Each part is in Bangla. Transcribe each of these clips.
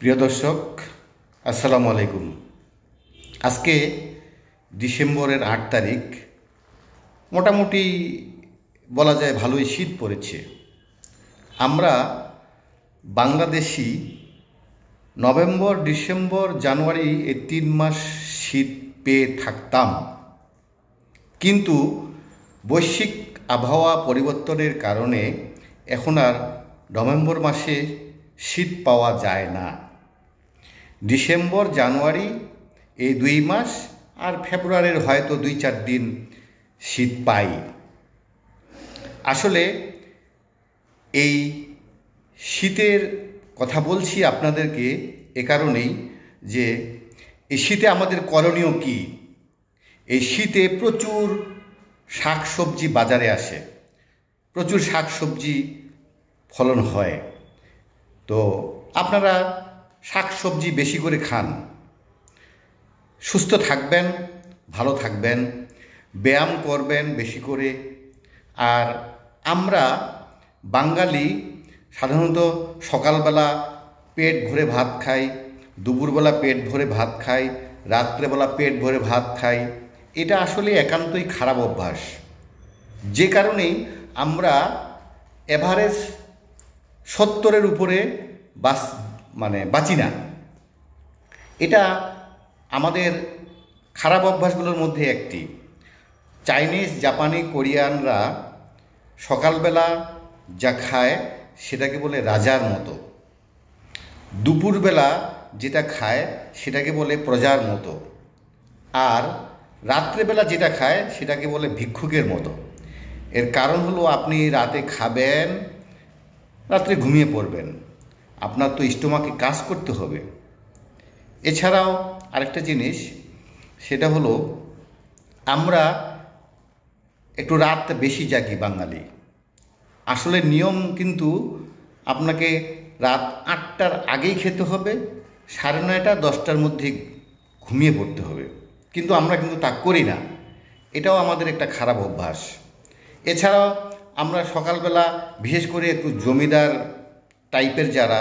প্রিয় দর্শক, আসসালামু আলাইকুম। আজকে ডিসেম্বরের ৮ তারিখ। মোটামুটি বলা যায় ভালোই শীত পড়েছে। আমরা বাংলাদেশি নভেম্বর, ডিসেম্বর, জানুয়ারি এই ৩ মাস শীত পেয়ে থাকতাম, কিন্তু বৈশ্বিক আবহাওয়া পরিবর্তনের কারণে এখন আর নভেম্বর মাসে শীত পাওয়া যায় না। ডিসেম্বর, জানুয়ারি এই ২ মাস আর ফেব্রুয়ারির হয়তো ২-৪ দিন শীত পাই। আসলে এই শীতের কথা বলছি আপনাদেরকে এ কারণেই যে এই শীতে আমাদের করণীয় কী। এই শীতে প্রচুর শাকসবজি বাজারে আসে, প্রচুর শাকসবজি ফলন হয়। তো আপনারা শাকসবজি বেশি করে খান, সুস্থ থাকবেন, ভালো থাকবেন, ব্যায়াম করবেন বেশি করে। আর আমরা বাঙালি সাধারণত সকালবেলা পেট ভরে ভাত খাই, দুপুরবেলা পেট ভরে ভাত খাই, রাত্রেবেলা পেট ভরে ভাত খাই। এটা আসলে একান্তই খারাপ অভ্যাস, যে কারণেই আমরা এভারেজ ৭০-এর উপরে বাঁচি না। এটা আমাদের খারাপ অভ্যাসগুলোর মধ্যে একটি। চাইনিজ, জাপানি, কোরিয়ানরা সকালবেলা যা খায় সেটাকে বলে রাজার মতো, দুপুরবেলা যেটা খায় সেটাকে বলে প্রজার মতো, আর রাত্রেবেলা যেটা খায় সেটাকে বলে ভিক্ষুকের মতো। এর কারণ হলো আপনি রাতে খাবেন, রাত্রে ঘুমিয়ে পড়বেন, আপনার তো স্টোমাকে কাজ করতে হবে। এছাড়াও আরেকটা জিনিস, সেটা হলো আমরা একটু রাত বেশি জাগি বাঙালি। আসলে নিয়ম কিন্তু আপনাকে রাত ৮টার আগেই খেতে হবে, ৯:৩০, ১০টার মধ্যে ঘুমিয়ে পড়তে হবে, কিন্তু আমরা কিন্তু তা করি না। এটাও আমাদের একটা খারাপ অভ্যাস। এছাড়াও আমরা সকালবেলা বিশেষ করে একটু জমিদার টাইপের যারা,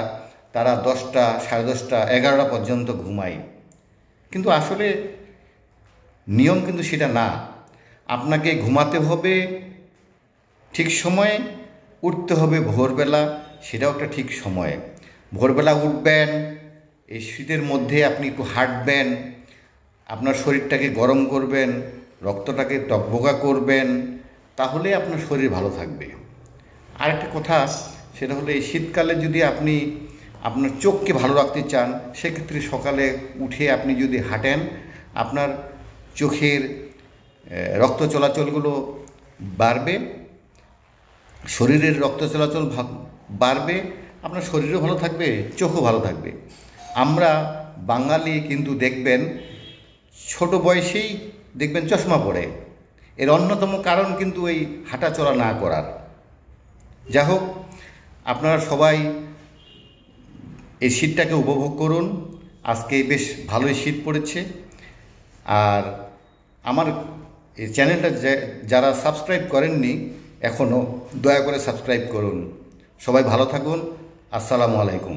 তারা ১০টা, ১০:৩০, ১১টা পর্যন্ত ঘুমায়, কিন্তু আসলে নিয়ম কিন্তু সেটা না। আপনাকে ঘুমাতে হবে ঠিক সময়ে, উঠতে হবে ভোরবেলা, সেটাও একটা ঠিক সময়ে। ভোরবেলা উঠবেন, এই শীতের মধ্যে আপনি একটু হাঁটবেন, আপনার শরীরটাকে গরম করবেন, রক্তটাকে টকবকা করবেন, তাহলে আপনার শরীর ভালো থাকবে। আরেকটা কথা, সেটা হলো এই শীতকালে যদি আপনি আপনার চোখকে ভালো রাখতে চান, সেক্ষেত্রে সকালে উঠে আপনি যদি হাঁটেন, আপনার চোখের রক্ত চলাচলগুলো বাড়বে, শরীরের রক্ত চলাচল বাড়বে, আপনার শরীরও ভালো থাকবে, চোখও ভালো থাকবে। আমরা বাঙালি কিন্তু দেখবেন ছোট বয়সেই দেখবেন চশমা পড়ে। এর অন্যতম কারণ কিন্তু এই হাঁটা চলা না করার। যাই হোক, আপনারা সবাই এই শীতটাকে উপভোগ করুন। আজকে বেশ ভালোই শীত পড়েছে। আর আমার এই চ্যানেলটা যারা সাবস্ক্রাইব করেননি এখনও, দয়া করে সাবস্ক্রাইব করুন। সবাই ভালো থাকুন। আসসালামু আলাইকুম।